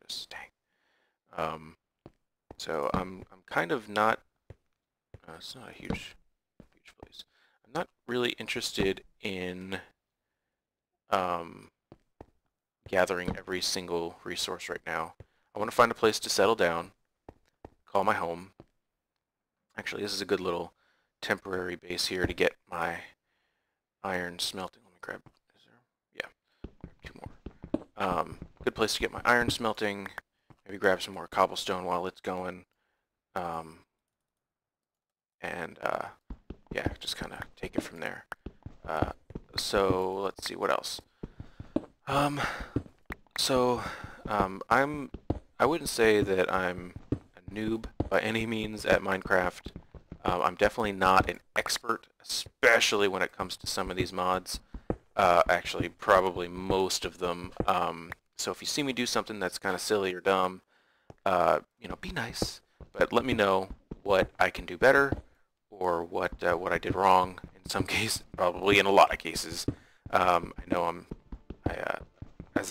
certus. Dang. So I'm kind of not. It's not a huge place. I'm not really interested in um, gathering every single resource right now. I want to find a place to settle down, call my home. Actually, this is a good little temporary base here to get my iron smelting. Let me grab. Is there? Yeah, two more. Good place to get my iron smelting. Maybe grab some more cobblestone while it's going. Um, and yeah, just kind of take it from there. Uh, so let's see what else. Um, so I wouldn't say that I'm a noob by any means at Minecraft. I'm definitely not an expert, especially when it comes to some of these mods. Actually, probably most of them. So if you see me do something that's kind of silly or dumb, be nice, but let me know what I can do better or what I did wrong. In some cases, probably in a lot of cases. I know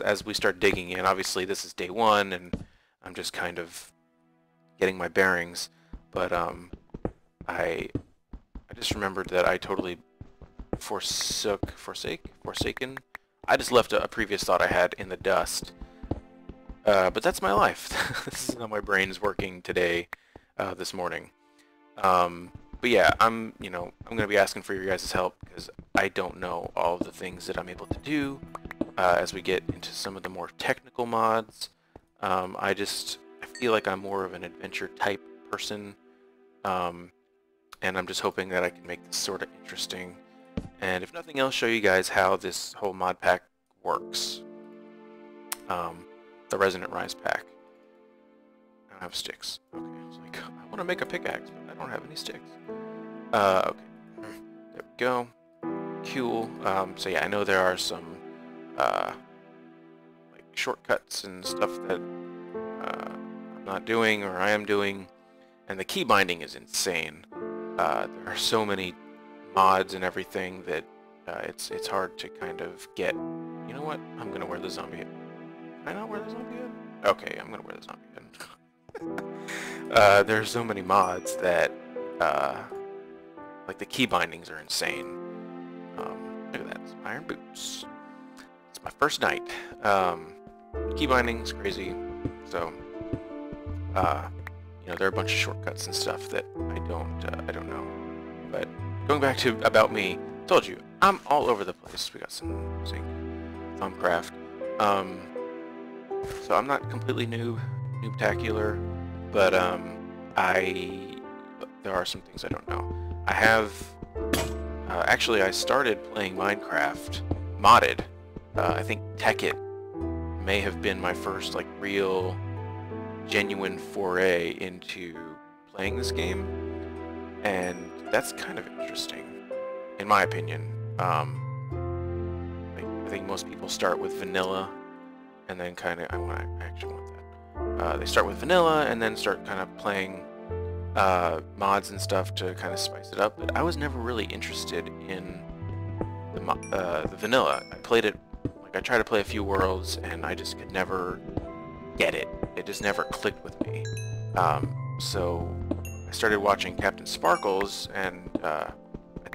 as we start digging in. Obviously, this is day one, and I'm just kind of getting my bearings. But I just remembered that I totally forsaken. I just left a previous thought I had in the dust. But that's my life. This is how my brain's working today, this morning. But yeah, I'm gonna be asking for your guys' help because I don't know all of the things that I'm able to do as we get into some of the more technical mods. I feel like I'm more of an adventure type person, and I'm just hoping that I can make this sort of interesting. And if nothing else, show you guys how this whole mod pack works. The Resonant Rise pack. I don't have sticks. Okay, I was like, I want to make a pickaxe, but I don't have any sticks. Okay. There we go. Cool. So yeah, I know there are some like shortcuts and stuff that I'm not doing or I am doing, and the key binding is insane. There are so many mods and everything that it's hard to kind of get. You know what? I'm gonna wear the zombie head. Can I not wear the zombie head? Okay, I'm gonna wear the zombie head. There's so many mods that like the key bindings are insane. Look at that, some iron boots. It's my first night. Key bindings crazy. So there are a bunch of shortcuts and stuff that I don't know. But going back to about me, told you I'm all over the place. We got some zinc, thumbcraft. So I'm not completely noobtacular, but there are some things I don't know. I have actually I started playing Minecraft modded. I think Tekkit may have been my first like real, genuine foray into playing this game, and that's kind of interesting, in my opinion. I think most people start with vanilla, and then kind of I actually want that. They start with vanilla and then start kind of playing mods and stuff to kind of spice it up. But I was never really interested in the vanilla. I played it, like I tried to play a few worlds, and I just could never get it. It just never clicked with me. So I started watching Captain Sparkles, and I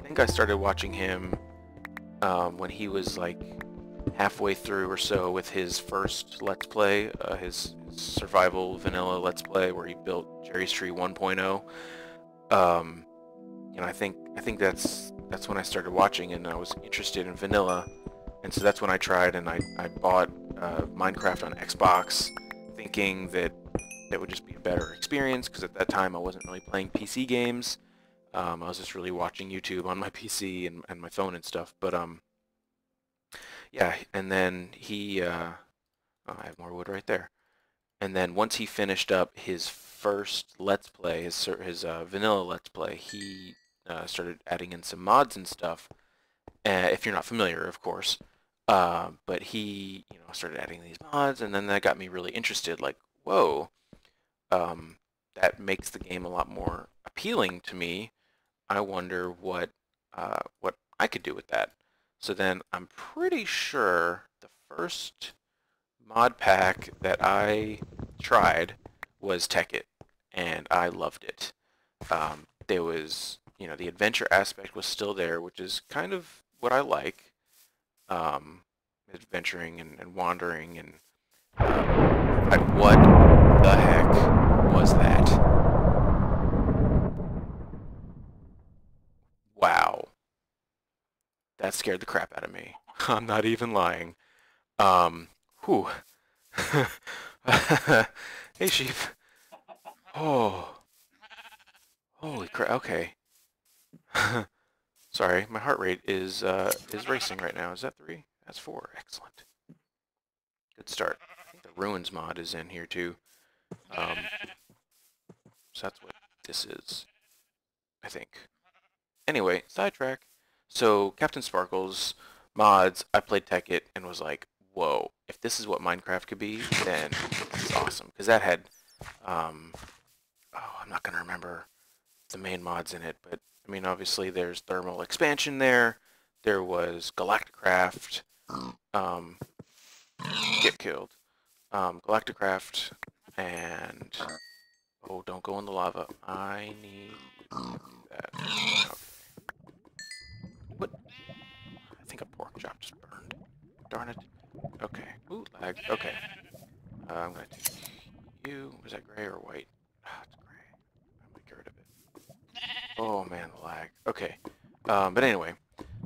think I started watching him when he was like halfway through or so with his first Let's Play, his survival vanilla Let's Play where he built Jerry's Tree 1.0. I think that's when I started watching, and I was interested in vanilla, and so that's when I tried, and I bought Minecraft on Xbox, thinking that it would just be a better experience, because at that time I wasn't really playing PC games. I was just really watching YouTube on my PC and my phone and stuff. But yeah, and then oh, I have more wood right there. And then once he finished up his first Let's Play, his vanilla Let's Play, he started adding in some mods and stuff. If you're not familiar, of course. But he, started adding these mods, and then that got me really interested. Like, whoa, that makes the game a lot more appealing to me. I wonder what I could do with that. So then I'm pretty sure the first mod pack that I tried was Tekkit, and I loved it. There was, you know, the adventure aspect was still there, which is kind of what I like. Um, Adventuring and wandering and what the heck was that? Wow, that scared the crap out of me. I'm not even lying. Whew. Hey, sheep. Oh, holy crap. Okay. Sorry, my heart rate is racing right now. Is that 3? That's 4. Excellent. Good start. I think the ruins mod is in here too. Um, so that's what this is, I think. Anyway, sidetrack. So Captain Sparkle's mods, I played Tekkit and was like, whoa, if this is what Minecraft could be, then this is awesome. Because that had, oh, I'm not going to remember the main mods in it, but I mean, obviously there's thermal expansion there. There was Galacticraft, um, get killed. Galacticraft, and, oh, don't go in the lava. I need that. Okay. What? I think a pork chop just burned. Darn it. Okay. Ooh, lag. Okay. I'm gonna take you. Was that gray or white? Ah, it's gray. I'm gonna get rid of it. Oh man, the lag. Okay. But anyway,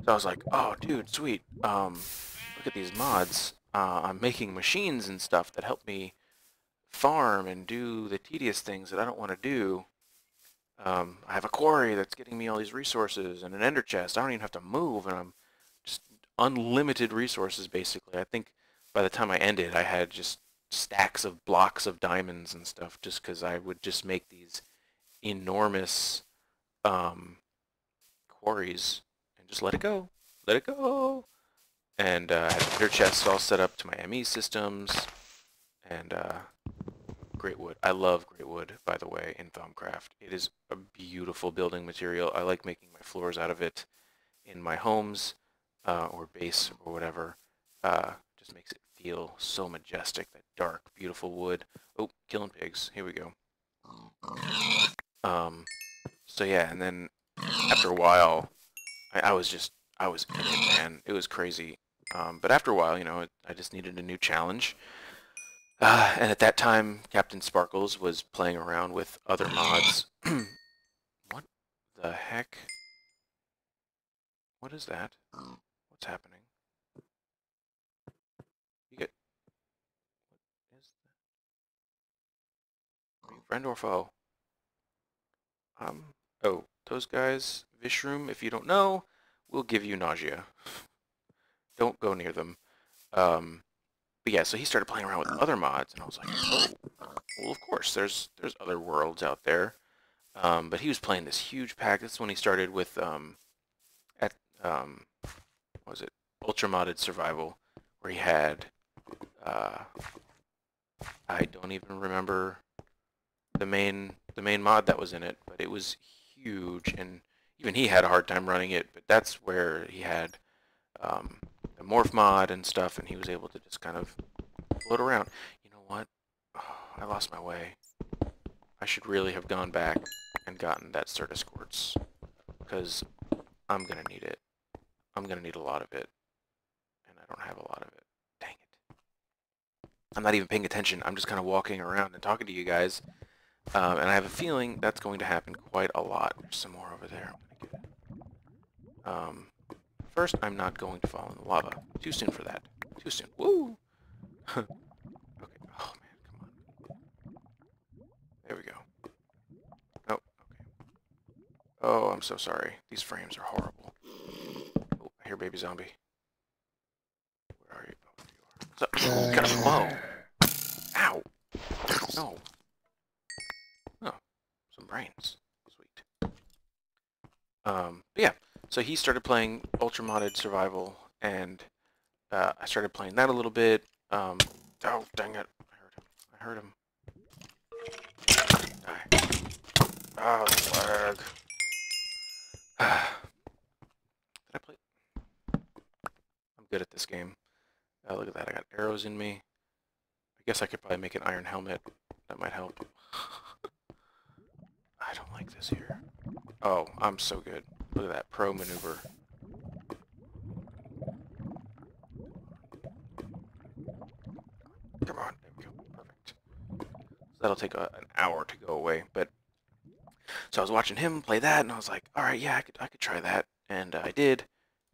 so I was like, oh dude, sweet. Look at these mods. I'm making machines and stuff that help me farm and do the tedious things that I don't want to do. I have a quarry that's getting me all these resources and an ender chest. I don't even have to move, and I'm just unlimited resources basically. I think by the time I ended, I had just stacks of blocks of diamonds and stuff, just because I would just make these enormous quarries and just let it go. And I had ender chests all set up to my ME systems, and great wood. I love great wood, by the way, in Thaumcraft. It is a beautiful building material. I like making my floors out of it in my homes or base or whatever. Just makes it feel so majestic, that dark, beautiful wood. Oh, killing pigs. Here we go. Um, so yeah, and then after a while, I was in it, man. It was crazy. But after a while, you know, I just needed a new challenge. And at that time, Captain Sparkles was playing around with other mods. What the heck? What is that? What's happening? You get... What is that? Are you friend or foe? Oh, those guys, Vishroom, if you don't know, will give you nausea. Don't go near them. But yeah, so he started playing around with other mods, and I was like, oh, well, of course, there's other worlds out there. But he was playing this huge pack. That's when he started with at what was it, Ultra Modded Survival, where he had uh, I don't even remember the main mod that was in it, but it was huge, and even he had a hard time running it. But that's where he had the morph mod and stuff, and he was able to just kind of float around. You know what? Oh, I lost my way. I should really have gone back and gotten that certus quartz, because I'm gonna need it. I'm gonna need a lot of it, and I don't have a lot of it. Dang it. I'm not even paying attention. I'm just kind of walking around and talking to you guys, and I have a feeling that's going to happen quite a lot. There's some more over there. I'm gonna get it. First, I'm not going to fall in the lava. Too soon for that. Too soon. Woo! Okay. Oh, man, come on. There we go. Oh, okay. Oh, I'm so sorry. These frames are horrible. Oh, I hear baby zombie. Where are you? Oh, there you are. So, got a bow. Ow! No. Oh, some brains. Sweet. But yeah, so he started playing Ultra Modded Survival, and I started playing that a little bit. Oh, dang it. I heard him. Die. Oh, the lag. Did I play? I'm good at this game. Look at that. I got arrows in me. guess I could probably make an iron helmet. That might help. I don't like this here. Oh, I'm so good. Look at that pro maneuver. Come on, there we go. Perfect. So that'll take an hour to go away. But so I was watching him play that, and I was like, all right, yeah, I could try that, and I did,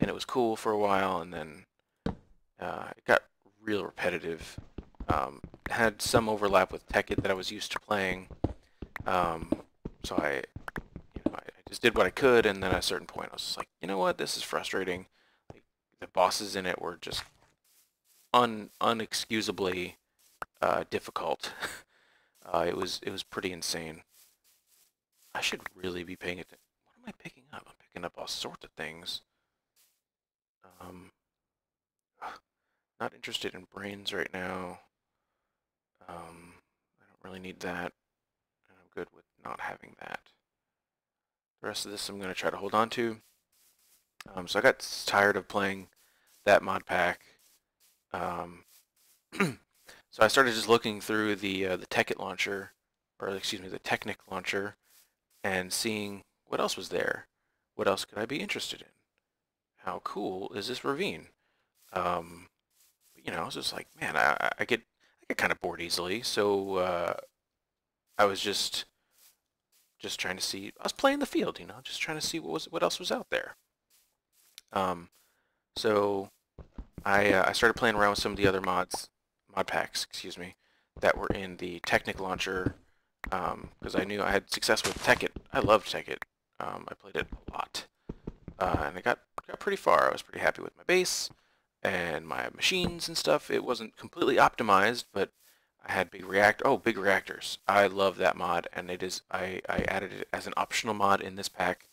and it was cool for a while, and then it got real repetitive. Had some overlap with Tekkit that I was used to playing, so I just did what I could, and then at a certain point, I was just like, you know what, this is frustrating. Like, the bosses in it were just unexcusably difficult. It was pretty insane. I should really be paying attention. What am I picking up? I'm picking up all sorts of things. Um, not interested in brains right now. I don't really need that, and I'm good with not having that. The rest of this I'm going to try to hold on to. So I got tired of playing that mod pack. So I started just looking through the Tekkit launcher, or excuse me, the Technic launcher, and seeing what else was there. What else could I be interested in? How cool is this ravine? I was just like, man, I get kind of bored easily, so I was just trying to see. I was playing the field, just trying to see what else was out there. Um, so I started playing around with some of the other mod packs, excuse me, that were in the Technic launcher, because I knew I had success with Tekkit. I loved Tekkit. I played it a lot, and I got pretty far. I was pretty happy with my base and my machines and stuff. It wasn't completely optimized, but I had big reactors. I love that mod, and I added it as an optional mod in this pack.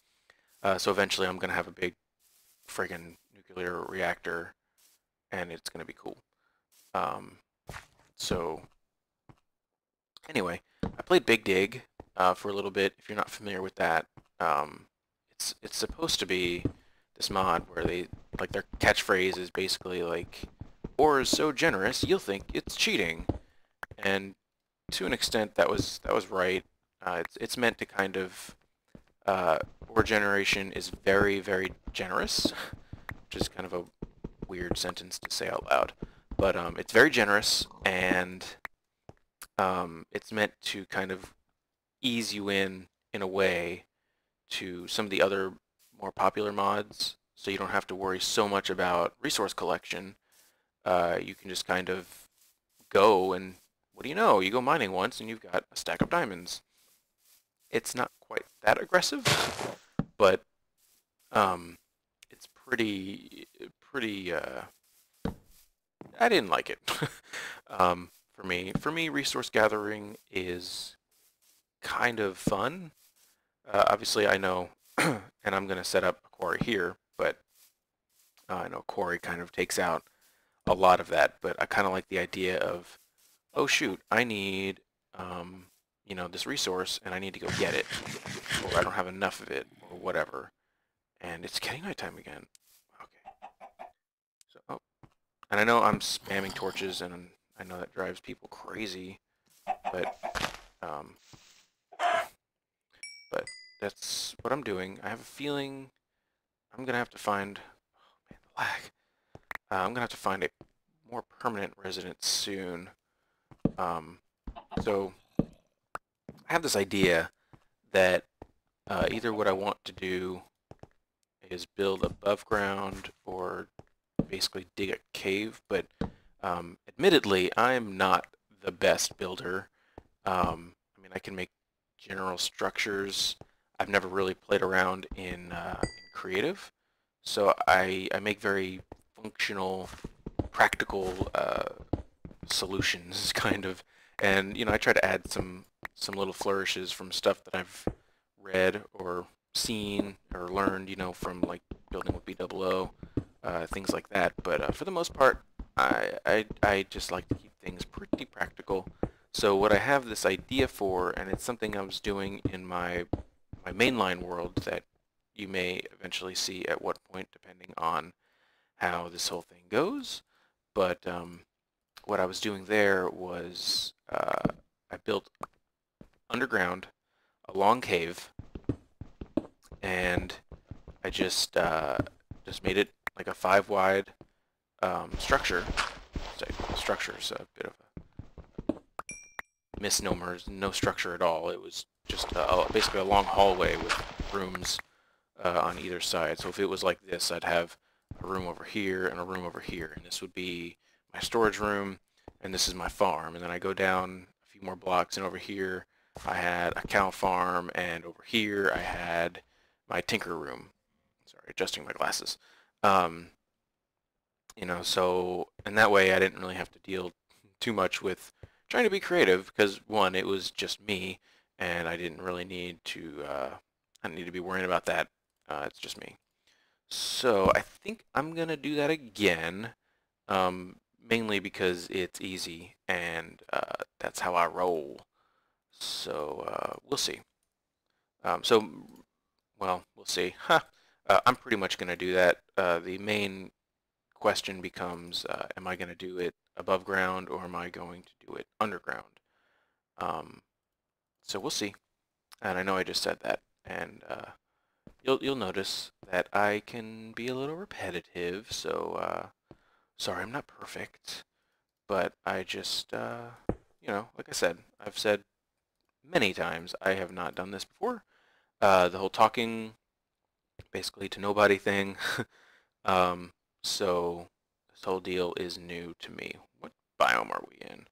So eventually I'm gonna have a big friggin' nuclear reactor, and it's gonna be cool. Um, so anyway, I played Big Dig for a little bit. If you're not familiar with that, it's supposed to be this mod where they like their catchphrase is basically like, "Ore is so generous, you'll think it's cheating," and to an extent, that was right. It's meant to kind of ore generation is very, very generous, which is kind of a weird sentence to say out loud, but it's very generous, and it's meant to kind of ease you in a way to some of the other more popular mods, so you don't have to worry so much about resource collection. You can just kind of go, and what do you know? You go mining once and you've got a stack of diamonds. It's not quite that aggressive, but it's pretty. I didn't like it. For me, resource gathering is kind of fun. Obviously, I know, and I'm gonna set up a quarry here, but I know quarry kind of takes out a lot of that. But I kind of like the idea of, oh shoot, I need this resource and I need to go get it, or I don't have enough of it, or whatever. And it's getting nighttime again. Okay. So, oh, and I know I'm spamming torches, and I know that drives people crazy, but um, but that's what I'm doing. I have a feeling I'm gonna have to find. Oh man, the lag. I'm gonna have to find a more permanent residence soon. So I have this idea that either what I want to do is build above ground or basically dig a cave, but admittedly, I'm not the best builder. I mean, I can make general structures. I've never really played around in creative, so I make very functional, practical solutions, kind of, and I try to add some little flourishes from stuff that I've read or seen or learned, from like building with BOO, things like that. But for the most part, I just like to keep things pretty practical. So what I have this idea for, and it's something I was doing in my mainline world that you may eventually see at what point, depending on how this whole thing goes. But what I was doing there was I built underground a long cave, and I just made it like a 5 wide structure. Structure's a bit of a misnomer. No structure at all. It was just basically a long hallway with rooms on either side. So if it was like this, I'd have a room over here and a room over here, and this would be my storage room, and this is my farm. And then I go down a few more blocks, and over here I had a cow farm, and over here I had my tinker room. Sorry, adjusting my glasses. You know, so and that way I didn't really have to deal too much with trying to be creative because one, it was just me, and I didn't really need to. I didn't need to be worrying about that. It's just me. So I think I'm gonna do that again, mainly because it's easy and that's how I roll. So we'll see. Well, we'll see. Huh. I'm pretty much gonna do that. The main question becomes, am I going to do it above ground or am I going to do it underground? So we'll see. And I know I just said that, and you'll notice that I can be a little repetitive. So sorry, I'm not perfect, but I just you know, like I said, I've said many times I have not done this before. The whole talking basically to nobody thing. So this whole deal is new to me. What biome are we in?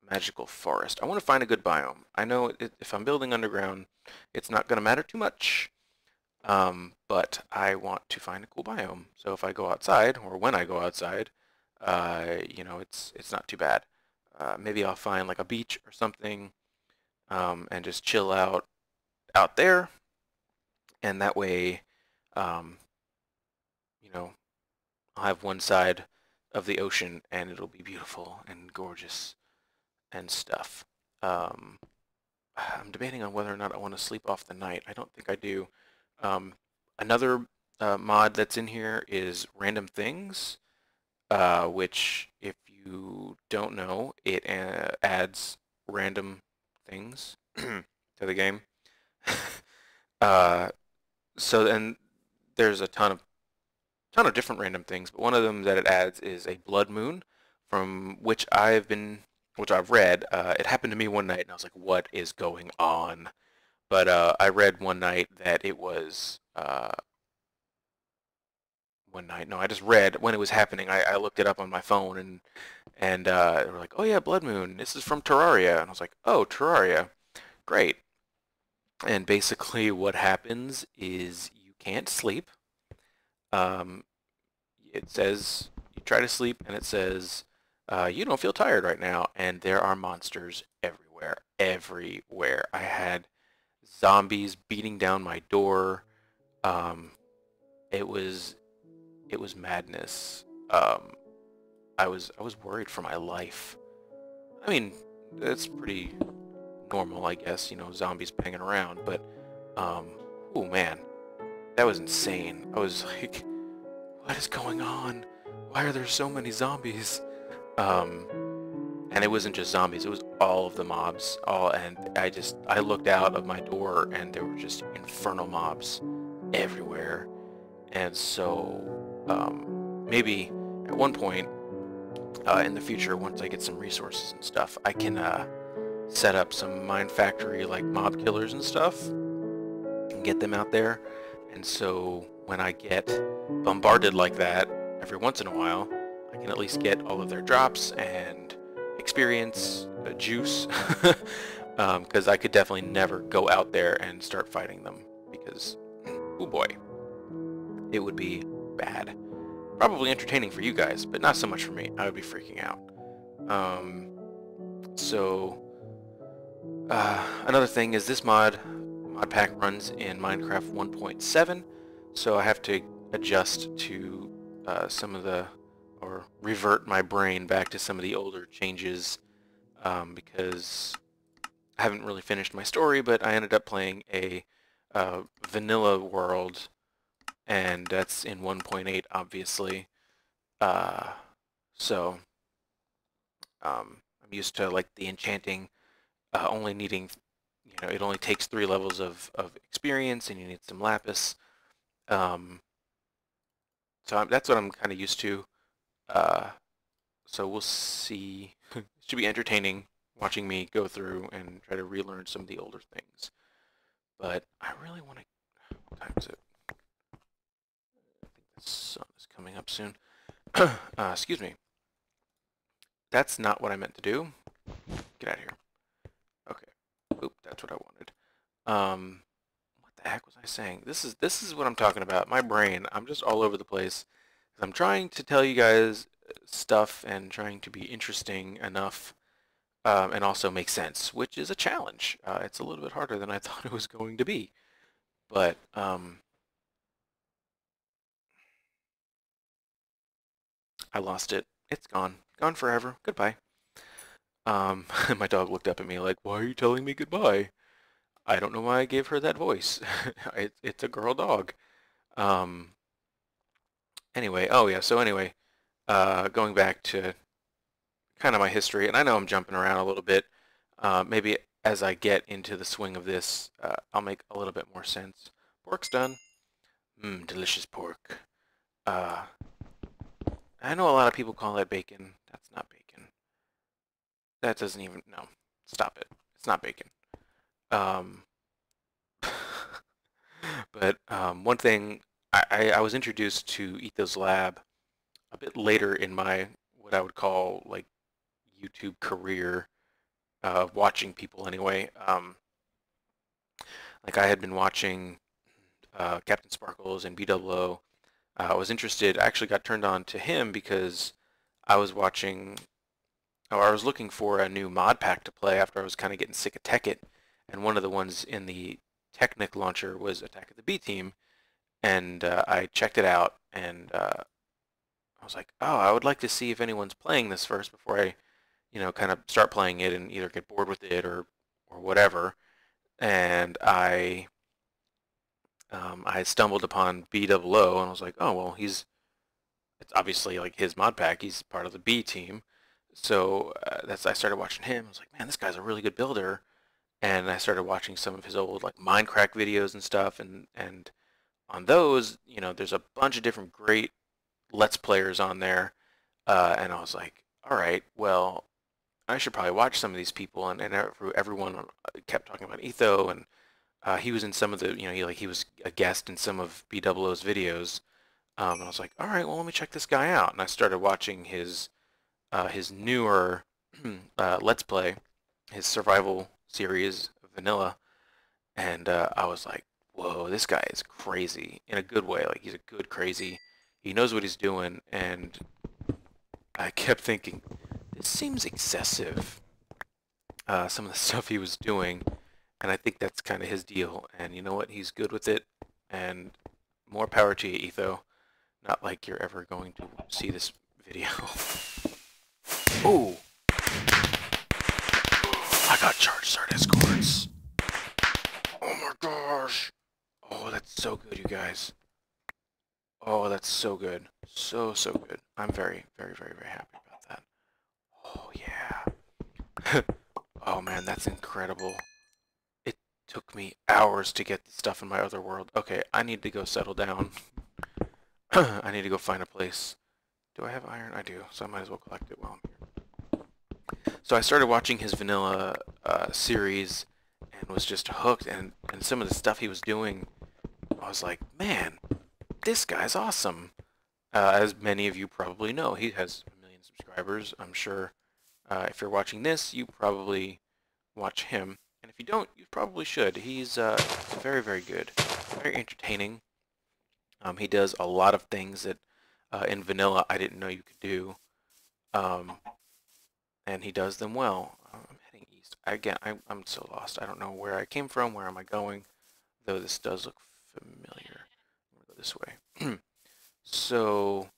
Magical forest. I want to find a good biome. I know if I'm building underground, it's not going to matter too much, but I want to find a cool biome. So if I go outside, or when I go outside, you know, it's not too bad. Maybe I'll find like a beach or something, and just chill out there, and that way, you know, I'll have one side of the ocean and it'll be beautiful and gorgeous and stuff. Um, I'm debating on whether or not I want to sleep off the night. I don't think I do. Another mod that's in here is random things, which if you don't know, it adds random things to the game. uh, so then there's a ton of different random things, but one of them that it adds is a blood moon, from which I've read. It happened to me one night, and I was like, "What is going on?" But I read one night that it was one night. No, I just read when it was happening. I looked it up on my phone, and they were like, "Oh yeah, blood moon. This is from Terraria," and I was like, "Oh, Terraria, great." And basically, what happens is you can't sleep. Um, it says you try to sleep and it says you don't feel tired right now, and there are monsters everywhere. I had zombies beating down my door. um, it was madness. I was worried for my life. I mean, it's pretty normal, I guess, you know, zombies banging around, but oh man, that was insane. I was like, what is going on? Why are there so many zombies? And it wasn't just zombies, it was all of the mobs. And I looked out of my door and there were just infernal mobs everywhere. And so, maybe at one point in the future, once I get some resources and stuff, I can set up some mine factory like mob killers and stuff and get them out there. And so when I get bombarded like that every once in a while, I can at least get all of their drops and experience juice, because I could definitely never go out there and start fighting them because, oh boy, it would be bad. Probably entertaining for you guys, but not so much for me. I would be freaking out. So another thing is this mod pack runs in Minecraft 1.7, so I have to adjust to some of the, or revert my brain back to some of the older changes, because I haven't really finished my story, but I ended up playing a vanilla world, and that's in 1.8 obviously. So I'm used to like the enchanting only needing, it only takes 3 levels of experience, and you need some lapis. Um, so that's what I'm kind of used to. Uh, so we'll see. It should be entertaining watching me go through and try to relearn some of the older things. But I really want to. What time is it? I think the sun is coming up soon. Excuse me. That's not what I meant to do. Get out of here. Okay. Oop, that's what I wanted. What the heck was I saying? This is what I'm talking about. My brain. I'm just all over the place. I'm trying to tell you guys stuff and trying to be interesting enough, and also make sense, which is a challenge. It's a little bit harder than I thought it was going to be. But I lost it. It's gone. Gone forever. Goodbye. My dog looked up at me like, "Why are you telling me goodbye?" I don't know why I gave her that voice. It's a girl dog. Um, anyway, oh yeah, so anyway, going back to kind of my history, and I know I'm jumping around a little bit. Maybe as I get into the swing of this, I'll make a little bit more sense. Pork's done. Mmm, delicious pork. Uh, I know a lot of people call that bacon. That's not bacon. That doesn't even, no. Stop it. It's not bacon. Um, but one thing, I was introduced to Etho's Lab a bit later in my, what I would call, like, YouTube career, watching people anyway. Like I had been watching Captain Sparkles and BWO. I was interested. I actually got turned on to him because I was watching, or I was looking for a new mod pack to play after I was kind of getting sick of Tekkit, and one of the ones in the Technic launcher was Attack of the B Team, and I checked it out, and I was like, oh, I would like to see if anyone's playing this first before I, kind of start playing it and either get bored with it or whatever. And I stumbled upon BWO and I was like, oh well, it's obviously like his mod pack. He's part of the B team, so I started watching him. I was like, man, this guy's a really good builder. And I started watching some of his old like Minecraft videos and stuff, and on those, there's a bunch of different great Let's Players on there, and I was like, all right, well, I should probably watch some of these people, and everyone kept talking about Etho, and he was in some of the, he was a guest in some of BWO's videos, and I was like, all right, well, let me check this guy out, and I started watching his newer Let's Play, his survival series, Vanilla, and I was like, whoa, this guy is crazy in a good way. Like he's a good crazy. He knows what he's doing, and I kept thinking, this seems excessive. Some of the stuff he was doing, and I think that's kind of his deal. And you know what? He's good with it, and more power to you, Etho. Not like you're ever going to see this video. Oh, I got charged certus quartz. Oh my gosh. Oh, that's so good, you guys. Oh, that's so good. So, so good. I'm very, very, very, very happy about that. Oh, yeah. Oh, man, that's incredible. It took me hours to get the stuff in my other world. Okay, I need to go settle down. I need to go find a place. Do I have iron? I do, so I might as well collect it while I'm here. So I started watching his vanilla series and was just hooked, and some of the stuff he was doing, I was like, man, this guy's awesome. As many of you probably know, he has 1 million subscribers. I'm sure if you're watching this, you probably watch him. And if you don't, you probably should. He's very, very good. Very entertaining. He does a lot of things that in vanilla I didn't know you could do. Um, and he does them well. I'm heading east. Again, I'm so lost. I don't know where I came from. Where am I going? Though this does look familiar. I'm going to go this way. So